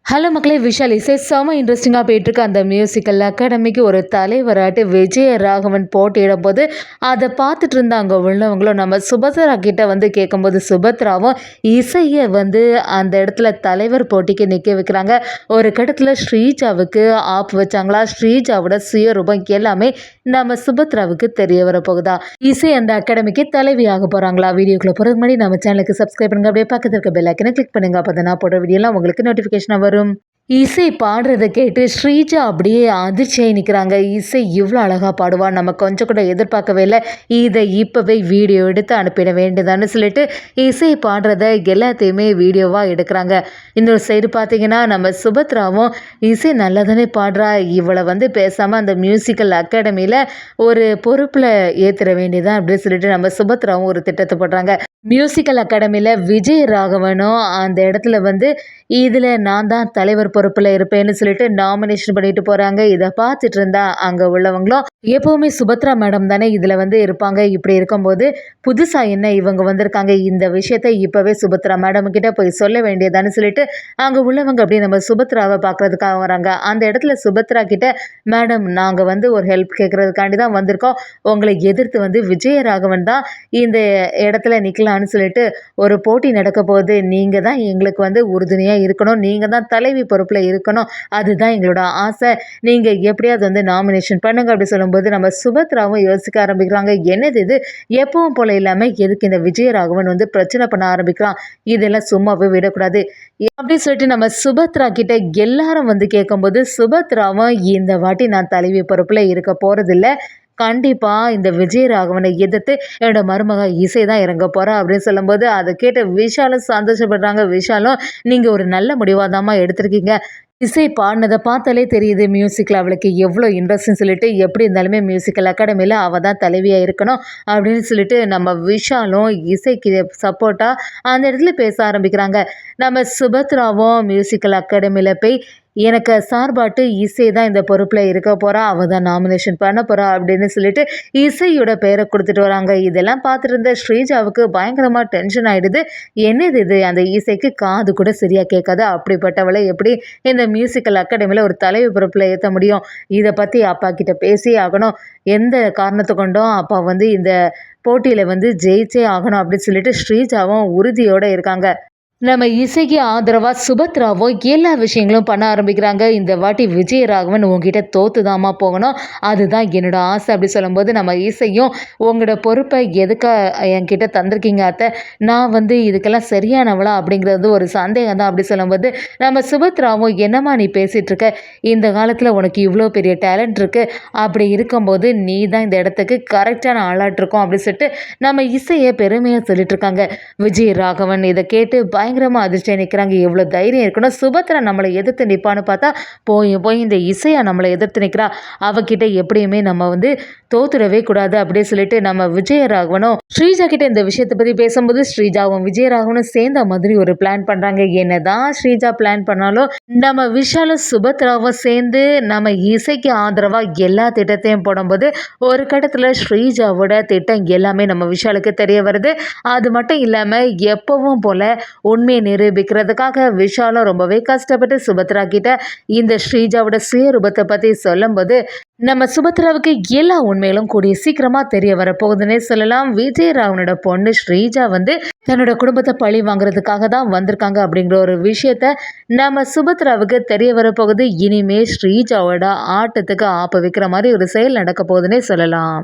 Hello மக்களே, விஷால் இசை செம இன்ட்ரெஸ்டிங்காக போயிட்டுருக்கு. அந்த மியூசிக்கல் அகாடமிக்கு ஒரு தலைவராட்டு விஜயராகவன் போட்டியிடும் போது அதை பார்த்துட்டு இருந்த அங்கே உள்ளவங்களும் நம்ம சுபத்ரா கிட்ட வந்து கேட்கும்போது சுபத்ராவும் இசையை வந்து அந்த இடத்துல தலைவர் போட்டிக்கு நிற்க வைக்கிறாங்க. ஒரு கட்டத்தில் ஸ்ரீஜாவுக்கு ஆப் வச்சாங்களா, ஸ்ரீஜாவோட சுயரூபம் எல்லாமே நம்ம சுபத்ராவுக்கு தெரிய வரப்போகுதா, இசை அந்த அகாடமிக்கு தலைவியாக போகிறாங்களா. வீடியோக்குள்ளே போகிறதுக்கு முன்னாடி நம்ம சேனலுக்கு சப்ஸ்கிரைப் பண்ணுங்க, அப்படியே பக்கத்தில் இருக்க பெல் ஐக்கனை கிளிக் பண்ணுங்க. அப்போ தான் நான் போடுற வீடியோலாம் உங்களுக்கு நோட்டிஃபிகேஷன் வரும். இசை பாடுறதை கேட்டு ஸ்ரீஜா அப்படியே அதிர்ச்சியாகி நிற்கிறாங்க. இசை இவ்வளோ அழகாக பாடுவா, நம்ம கொஞ்சம் கூட எதிர்பார்க்கவே இல்லை, இதை இப்போவே வீடியோ எடுத்து அனுப்பிட வேண்டியதான்னு சொல்லிட்டு இசை பாடுறத எல்லாத்தையுமே வீடியோவாக எடுக்கிறாங்க. இன்னொரு சைடு பார்த்தீங்கன்னா நம்ம சுபத்ராவும் இசை நல்லா தானே பாடுறா, இவளை வந்து பேசாமல் அந்த மியூசிக்கல் அகாடமியில் ஒரு பொறுப்பில் ஏற்றுற வேண்டியதான் அப்படின்னு சொல்லிட்டு நம்ம சுபத்ராவும் ஒரு திட்டத்தை போடுறாங்க. மியூசிக்கல் அகாடமியில் விஜயராகவனும் அந்த இடத்துல வந்து இதில் நான் தான் தலைவர் பொறுப்பில் இருப்பேன்னு சொல்லிட்டு நாமினேஷன் பண்ணிட்டு போகிறாங்க. இதை பார்த்துட்டு இருந்தா அங்கே உள்ளவங்களும் எப்போவுமே சுபத்ரா மேடம் தானே இதில் வந்து இருப்பாங்க, இப்படி இருக்கும்போது புதுசாக என்ன இவங்க வந்திருக்காங்க, இந்த விஷயத்தை இப்போவே சுபத்ரா மேடம் கிட்ட போய் சொல்ல வேண்டியதான்னு சொல்லிட்டு அங்கே உள்ளவங்க அப்படி நம்ம சுபத்ராவை பார்க்குறதுக்காக வராங்க. அந்த இடத்துல சுபத்ரா கிட்ட, மேடம் நாங்கள் வந்து ஒரு ஹெல்ப் கேட்குறதுக்காண்டி தான் வந்திருக்கோம், உங்களை எதிர்த்து வந்து விஜயராகவன் தான் இந்த இடத்துல நிற்கலான்னு சொல்லிட்டு ஒரு போட்டி நடக்க போகுது, நீங்கள் தான் எங்களுக்கு வந்து உறுதுணையாக இருக்கணும், நீங்கள் தான் தலைவி பொறுப்பில் இருக்கணும், அதுதான் எங்களோட ஆசை, நீங்கள் எப்படியாவது வந்து நாமினேஷன் பண்ணுங்க அப்படி சொல்லும்போது நம்ம சுபத்ராவும் யோசிக்க ஆரம்பிக்கிறாங்க. என்னது இது, எப்பவும் போல இல்லாமல் எதுக்கு இந்த விஜயராகவன் வந்து பிரச்சனை பண்ண ஆரம்பிக்கிறான், இதெல்லாம் சும்மாவே விடக்கூடாது அப்படின்னு சொல்லிட்டு நம்ம சுபத்ரா கிட்ட எல்லாரும் வந்து கேட்கும்போது சுபத்ராவும் இந்த வாட்டி நான் தலைவி பொறுப்பில் இருக்க போகிறதில்ல, கண்டிப்பாக இந்த விஜயராகவனை எதிர்த்து என்னோட மருமக இசை தான் இறங்க போகிறா அப்படின்னு சொல்லும்போது அதை கேட்ட விஷாலும் சந்தோஷப்படுறாங்க. விஷாலும் நீங்கள் ஒரு நல்ல முடிவாக தாம்மா எடுத்திருக்கீங்க, இசை பாடினதை பார்த்தாலே தெரியுது மியூசிக்கில் அவளுக்கு எவ்வளோ இன்ட்ரெஸ்ட்னு சொல்லிட்டு, எப்படி இருந்தாலுமே மியூசிக்கல் அகாடமியில் அவள் தான் தலைவியாக இருக்கணும் அப்படின்னு சொல்லிட்டு நம்ம விஷாலும் இசைக்கு சப்போர்ட்டாக அந்த இடத்துல பேச ஆரம்பிக்கிறாங்க. நம்ம சுபத்ராவும் மியூசிக்கல் அகாடமியில் போய் எனக்கு சார்பாட்டு இசை தான் இந்த பொறுப்பில் இருக்க போகிறா, அவள் தான் நாமினேஷன் பண்ண போகிறா அப்படின்னு சொல்லிட்டு இசையோட பெயரை கொடுத்துட்டு வராங்க. இதெல்லாம் பார்த்துட்டு இருந்த ஸ்ரீஜாவுக்கு பயங்கரமாக டென்ஷன் ஆகிடுது. என்னது இது, அந்த இசைக்கு காது கூட சரியாக கேட்காது, அப்படிப்பட்டவளை எப்படி இந்த மியூசிக்கல் அகாடமியில் ஒரு தலைவி பொறுப்பில் ஏற்ற முடியும், இதை பற்றி அப்பா கிட்ட பேசியே ஆகணும், எந்த காரணத்தை கொண்டும் அப்பா வந்து இந்த போட்டியில் வந்து ஜெயிச்சே ஆகணும் அப்படின்னு சொல்லிட்டு ஸ்ரீஜாவும் உறுதியோடு இருக்காங்க. நம்ம இசைக்கு ஆதரவாக சுபத்ராவும் எல்லா விஷயங்களும் பண்ண ஆரம்பிக்கிறாங்க. இந்த வாட்டி விஜயராகவன் உங்ககிட்ட தோத்துதாமா போகணும், அதுதான் என்னோட ஆசை அப்படி சொல்லும்போது நம்ம இசையும் உங்களோட பொறுப்பை எதுக்க என்கிட்ட தந்திருக்கீங்க அத்தை, நான் வந்து இதுக்கெல்லாம் சரியானவளா அப்படிங்கிறது ஒரு சந்தேகம் தான் அப்படி சொல்லும்போது நம்ம சுபத்ராவும் என்னம்மா நீ பேசிகிட்டு இருக்க, இந்த காலத்தில் உனக்கு இவ்வளோ பெரிய டேலண்ட் இருக்குது, அப்படி இருக்கும்போது நீ தான் இந்த இடத்துக்கு கரெக்டான ஆளாட்டிருக்கோம் அப்படின்னு சொல்லிட்டு நம்ம இசையை பெருமையாக சொல்லிட்டு இருக்காங்க. விஜயராகவன் இதை கேட்டு பயங்கரமாக அதிர்ச்சியாக நிற்கிறாங்க. எவ்வளோ தைரியம் இருக்கணும், சுபத்ரா நம்மளை எதிர்த்து நிற்பான்னு பார்த்தா போய் இந்த இசையா நம்மளை எதிர்த்து நிற்கிறா, அவகிட்ட எப்படியுமே நம்ம வந்து தோத்துடவே கூடாது அப்படின்னு சொல்லிட்டு நம்ம விஜயராகவனும் ஸ்ரீஜா கிட்ட இந்த விஷயத்தை பற்றி பேசும்போது ஸ்ரீஜாவும் விஜயராகவனும் சேர்ந்த மாதிரி ஒரு பிளான் பண்ணுறாங்க. என்னதான் ஸ்ரீஜா பிளான் பண்ணாலும் நம்ம விஷாலும் சுபத்ராவும் சேர்ந்து நம்ம இசைக்கு ஆதரவாக எல்லா திட்டத்தையும் போடும்போது ஒரு கட்டத்தில் ஸ்ரீஜாவோட திட்டம் எல்லாமே நம்ம விஷாலுக்கு தெரிய வருது. அது மட்டும் இல்லாமல் எப்பவும் போல் உண்மையை நிரூபிக்கிறதுக்காக விஷாலும் ரொம்பவே கஷ்டப்பட்டு சுபத்ரா கிட்ட இந்த ஸ்ரீஜாவோட சுயரூபத்தை பற்றி சொல்லும்போது நம்ம சுபத்ராவுக்கு எல்லா உண்மைகளும் கூடிய சீக்கிரமாக தெரிய வரப்போகுதுன்னே சொல்லலாம். விஜயராகவனோட பொண்ணு ஸ்ரீஜா வந்து தன்னோட குடும்பத்தை பழி வாங்குறதுக்காக தான் வந்திருக்காங்க அப்படிங்கிற ஒரு விஷயத்த நம்ம சுபத்ராவுக்கு தெரிய வரப்போகுது. இனிமேல் ஸ்ரீஜாவோட ஆட்டத்துக்கு ஆப்ப வைக்கிற மாதிரி ஒரு செயல் நடக்க போகுதுன்னே சொல்லலாம்.